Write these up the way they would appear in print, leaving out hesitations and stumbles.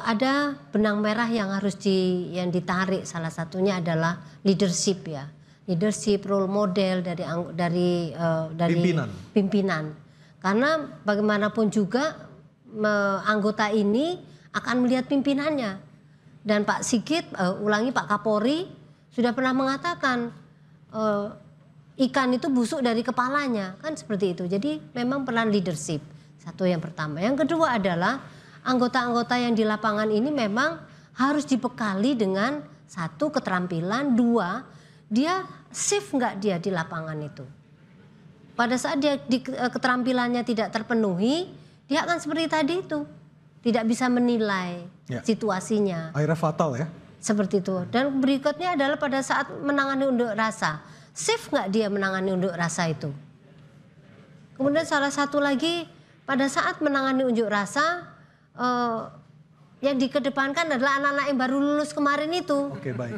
ada benang merah yang harus yang ditarik. Salah satunya adalah leadership ya, leadership role model dari pimpinan. Karena bagaimanapun juga anggota ini akan melihat pimpinannya. Dan Pak Sigit, Pak Kapolri sudah pernah mengatakan ikan itu busuk dari kepalanya, kan seperti itu. Jadi memang peran leadership, satu yang pertama. Yang kedua adalah anggota-anggota yang di lapangan ini memang harus dibekali dengan satu keterampilan, dua dia safe nggak dia di lapangan itu. Pada saat dia keterampilannya tidak terpenuhi, dia akan seperti tadi itu, tidak bisa menilai situasinya. Akhirnya fatal ya. Seperti itu. Dan berikutnya adalah pada saat menangani unjuk rasa, safe nggak dia menangani unjuk rasa itu. Kemudian salah satu lagi, pada saat menangani unjuk rasa, yang dikedepankan adalah anak-anak yang baru lulus kemarin itu. Oke, baik.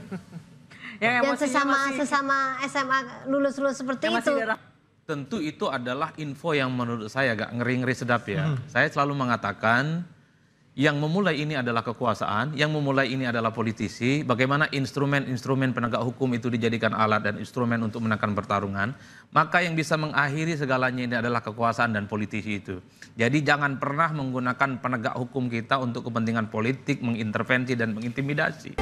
Yang sesama SMA lulus seperti itu. Tentu itu adalah info yang menurut saya agak ngeri-ngeri sedap ya. Saya selalu mengatakan yang memulai ini adalah kekuasaan, yang memulai ini adalah politisi. Bagaimana instrumen-instrumen penegak hukum itu dijadikan alat dan instrumen untuk menangkan pertarungan. Maka yang bisa mengakhiri segalanya ini adalah kekuasaan dan politisi itu. Jadi jangan pernah menggunakan penegak hukum kita untuk kepentingan politik, mengintervensi dan mengintimidasi.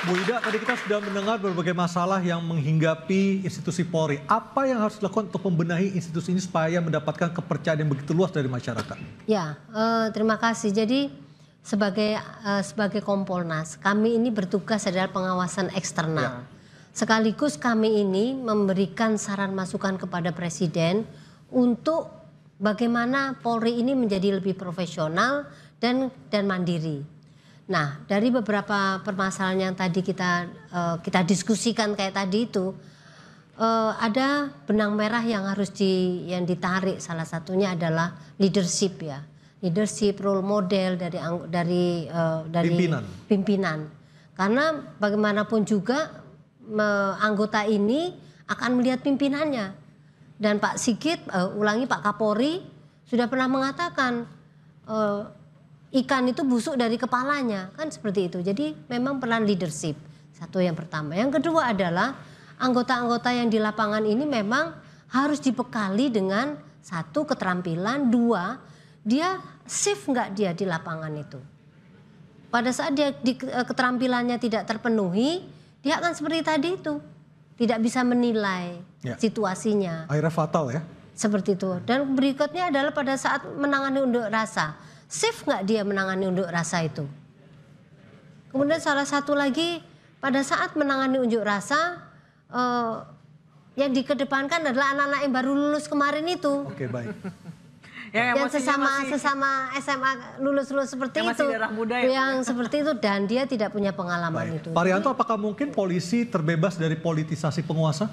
Bu Ida, tadi kita sudah mendengar berbagai masalah yang menghinggapi institusi Polri. Apa yang harus dilakukan untuk membenahi institusi ini supaya mendapatkan kepercayaan yang begitu luas dari masyarakat? Ya, terima kasih. Jadi sebagai Kompolnas, kami ini bertugas adalah pengawasan eksternal. Sekaligus kami ini memberikan saran masukan kepada Presiden untuk bagaimana Polri ini menjadi lebih profesional dan mandiri. Nah, dari beberapa permasalahan yang tadi kita diskusikan kayak tadi itu, ada benang merah yang harus yang ditarik. Salah satunya adalah leadership ya, leadership role model dari pimpinan. Karena bagaimanapun juga anggota ini akan melihat pimpinannya. Dan Pak Sigit, Pak Kapolri sudah pernah mengatakan ikan itu busuk dari kepalanya, kan seperti itu. Jadi memang peran leadership, satu yang pertama. Yang kedua adalah anggota-anggota yang di lapangan ini memang harus dibekali dengan satu keterampilan, dua dia safe nggak dia di lapangan itu. Pada saat dia keterampilannya tidak terpenuhi, dia akan seperti tadi itu, tidak bisa menilai situasinya. Akhirnya fatal ya. Seperti itu. Dan berikutnya adalah pada saat menangani unjuk rasa, safe nggak dia menangani unjuk rasa itu. Kemudian salah satu lagi, pada saat menangani unjuk rasa, yang dikedepankan adalah anak-anak yang baru lulus kemarin itu. Oke, baik. Yang sesama SMA lulus seperti itu, yang seperti itu, dan dia tidak punya pengalaman itu. Pak Rianto, apakah mungkin polisi terbebas dari politisasi penguasa?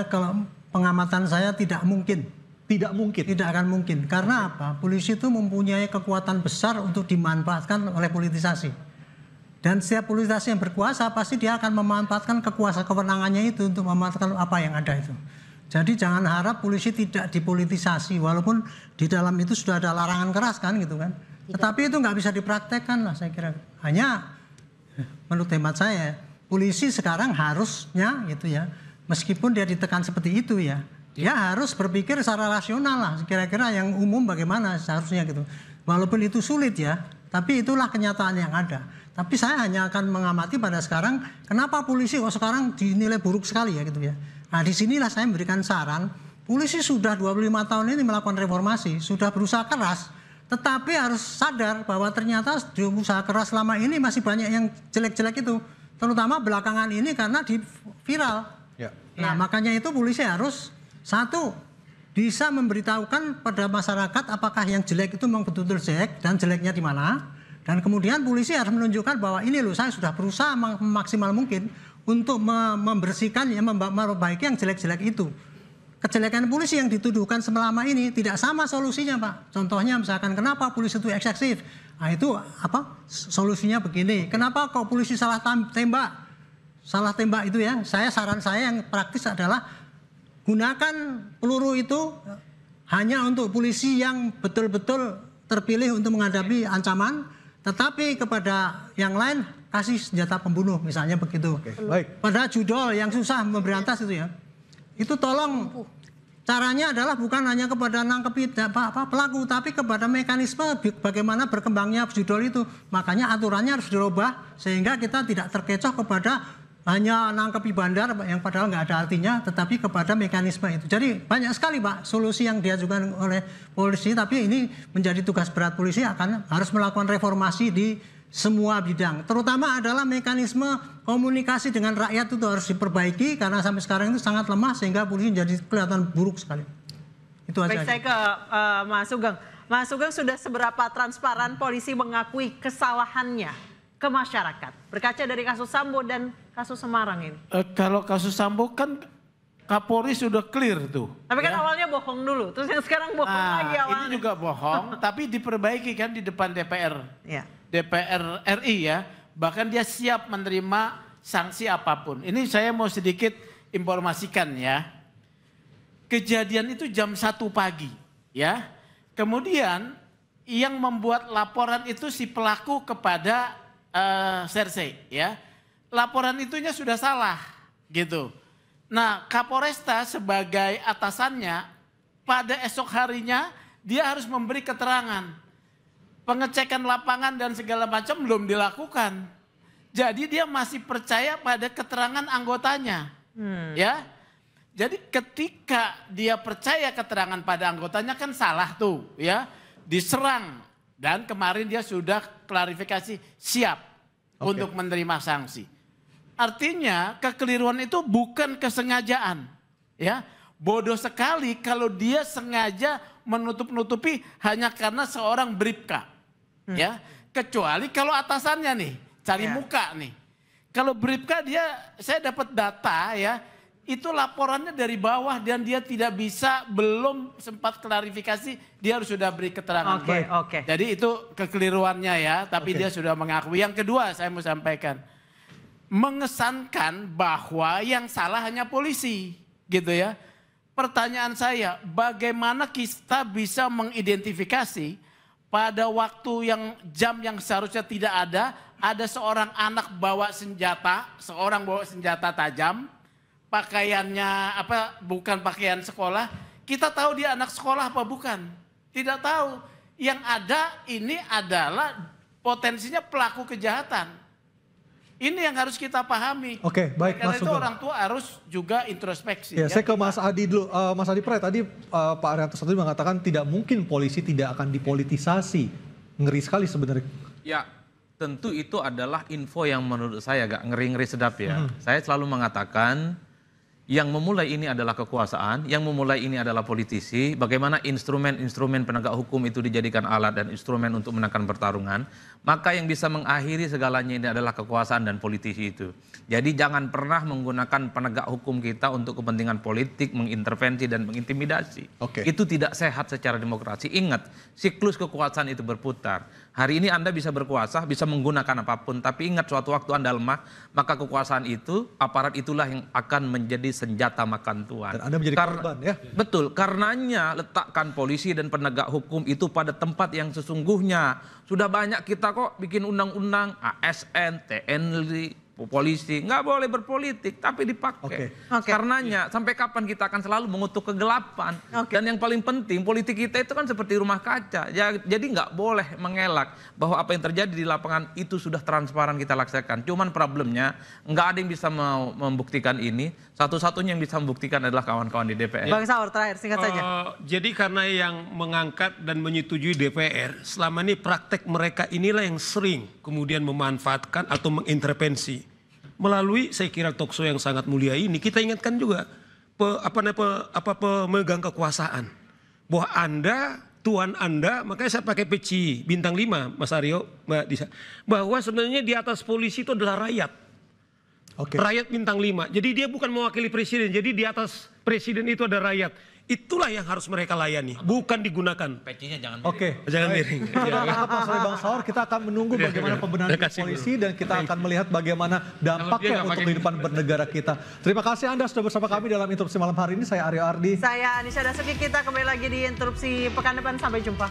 Kalau pengamatan saya tidak mungkin. Tidak mungkin? Tidak akan mungkin. Karena apa? Polisi itu mempunyai kekuatan besar untuk dimanfaatkan oleh politisasi. Dan setiap politisasi yang berkuasa pasti dia akan memanfaatkan kewenangannya itu untuk memanfaatkan apa yang ada itu. Jadi jangan harap polisi tidak dipolitisasi, walaupun di dalam itu sudah ada larangan keras kan gitu kan. Tetapi itu nggak bisa dipraktekkan lah saya kira. Hanya menurut hemat saya, polisi sekarang harusnya gitu ya, meskipun dia ditekan seperti itu ya, dia harus berpikir secara rasional lah, kira-kira yang umum bagaimana seharusnya gitu. Walaupun itu sulit ya, tapi itulah kenyataan yang ada. Tapi saya hanya akan mengamati pada sekarang, kenapa polisi kok sekarang dinilai buruk sekali ya gitu ya. Nah disinilah saya memberikan saran, polisi sudah 25 tahun ini melakukan reformasi, sudah berusaha keras, tetapi harus sadar bahwa ternyata di usaha keras selama ini masih banyak yang jelek-jelek itu. Terutama belakangan ini karena di viral. Nah makanya itu polisi harus, satu, bisa memberitahukan pada masyarakat apakah yang jelek itu memang betul-betul jelek dan jeleknya di mana. Dan kemudian polisi harus menunjukkan bahwa ini loh saya sudah berusaha maksimal mungkin untuk membersihkan, memperbaiki yang jelek-jelek itu. Kejelekan polisi yang dituduhkan selama ini tidak sama solusinya Pak. Contohnya misalkan kenapa polisi itu eksesif. Nah itu apa solusinya begini. Kenapa kok polisi salah tembak? Salah tembak itu ya, saran saya yang praktis adalah gunakan peluru itu hanya untuk polisi yang betul-betul terpilih untuk menghadapi ancaman, tetapi kepada yang lain kasih senjata pembunuh, misalnya begitu. Baik. Pada judul yang susah memberantas itu ya, itu tolong caranya adalah bukan hanya kepada nangkepi pelaku, tapi kepada mekanisme bagaimana berkembangnya judul itu. Makanya aturannya harus dirubah sehingga kita tidak terkecoh kepada hanya nangkepi bandar yang padahal nggak ada artinya, tetapi kepada mekanisme itu. Jadi banyak sekali Pak solusi yang diajukan oleh polisi, tapi ini menjadi tugas berat polisi harus melakukan reformasi di semua bidang, terutama adalah mekanisme komunikasi dengan rakyat itu harus diperbaiki karena sampai sekarang itu sangat lemah sehingga polisi menjadi kelihatan buruk sekali. Itu aja. Baik, saya ke Mas Sugeng. Mas Sugeng, sudah seberapa transparan polisi mengakui kesalahannya ke masyarakat berkaca dari kasus Sambo dan kasus Semarang ini? Kalau kasus Sambo kan Kapolri sudah clear tuh. Tapi kan awalnya bohong dulu, terus yang sekarang bohong lagi awalnya. Ini juga bohong, tapi diperbaiki kan di depan DPR. Ya. DPR RI ya, bahkan dia siap menerima sanksi apapun. Ini saya mau sedikit informasikan ya. Kejadian itu jam 1 pagi ya. Kemudian yang membuat laporan itu si pelaku kepada Serse ya. Laporan itunya sudah salah gitu. Nah, Kapolresta sebagai atasannya pada esok harinya dia harus memberi keterangan. Pengecekan lapangan dan segala macam belum dilakukan. Jadi dia masih percaya pada keterangan anggotanya. Ya. Jadi ketika dia percaya keterangan pada anggotanya kan salah tuh ya. Diserang dan kemarin dia sudah klarifikasi siap untuk menerima sanksi. Artinya kekeliruan itu bukan kesengajaan. Ya. Bodoh sekali kalau dia sengaja menutup-nutupi hanya karena seorang bribka. Ya, kecuali kalau atasannya nih cari muka nih. Kalau bribka dia, saya dapat data ya, itu laporannya dari bawah dan dia tidak bisa, belum sempat klarifikasi, dia harus sudah beri keterangan. Oke. Jadi itu kekeliruannya ya, tapi dia sudah mengakui. Yang kedua saya mau sampaikan, mengesankan bahwa yang salah hanya polisi, gitu ya. Pertanyaan saya, bagaimana kita bisa mengidentifikasi pada waktu jam yang seharusnya tidak ada seorang anak bawa senjata, seorang bawa senjata tajam, pakaiannya bukan pakaian sekolah, kita tahu dia anak sekolah apa bukan? Tidak tahu. Yang ada ini adalah potensinya pelaku kejahatan. Ini yang harus kita pahami. Oke, baik Mas Sugeng. Karena itu orang tua harus juga introspeksi. Ya, saya ke Mas Adi dulu. Mas Adi Pray, tadi Pak Arianto tadi mengatakan tidak mungkin polisi tidak akan dipolitisasi. Ngeri sekali sebenarnya. Ya, tentu itu adalah info yang menurut saya agak ngeri-ngeri sedap ya. Saya selalu mengatakan yang memulai ini adalah kekuasaan, yang memulai ini adalah politisi. Bagaimana instrumen-instrumen penegak hukum itu dijadikan alat dan instrumen untuk menangkan pertarungan. Maka yang bisa mengakhiri segalanya ini adalah kekuasaan dan politisi itu. Jadi jangan pernah menggunakan penegak hukum kita untuk kepentingan politik, mengintervensi dan mengintimidasi. Itu tidak sehat secara demokrasi. Ingat, siklus kekuasaan itu berputar. Hari ini Anda bisa berkuasa, bisa menggunakan apapun. Tapi ingat suatu waktu Anda lemah, maka kekuasaan itu, aparat itulah yang akan menjadi senjata makan tuan. Dan Anda menjadi korban ya. Betul, karenanya letakkan polisi dan penegak hukum itu pada tempat yang sesungguhnya. Sudah banyak kita kok bikin undang-undang, ASN, TNI, polisi, nggak boleh berpolitik tapi dipakai. Karenanya sampai kapan kita akan selalu mengutuk kegelapan. Dan yang paling penting politik kita itu kan seperti rumah kaca. Jadi nggak boleh mengelak bahwa apa yang terjadi di lapangan itu sudah transparan kita laksanakan. Cuman problemnya nggak ada yang bisa membuktikan ini. Satu-satunya yang bisa membuktikan adalah kawan-kawan di DPR. Bang Saur terakhir singkat saja. Jadi karena yang mengangkat dan menyetujui DPR selama ini praktek mereka inilah yang sering kemudian memanfaatkan atau mengintervensi. Melalui saya kira talkshow yang sangat mulia ini kita ingatkan juga pemegang kekuasaan bahwa Anda, Tuhan Anda, makanya saya pakai peci bintang 5 Mas Aryo, Mbak Disa, bahwa sebenarnya di atas polisi itu adalah rakyat. Rakyat bintang 5. Jadi dia bukan mewakili presiden. Jadi di atas presiden itu ada rakyat. Itulah yang harus mereka layani, bukan digunakan. Pecinya jangan Oke. Jangan miring. Pak Sore Bang Saur, kita akan menunggu bagaimana pembenahan polisi dan kita akan melihat bagaimana dampaknya untuk kehidupan bernegara kita. Terima kasih Anda sudah bersama kami dalam interupsi malam hari ini. Saya Aryo Ardi. Saya Anisha Dasuki, kita kembali lagi di interupsi pekan depan. Sampai jumpa.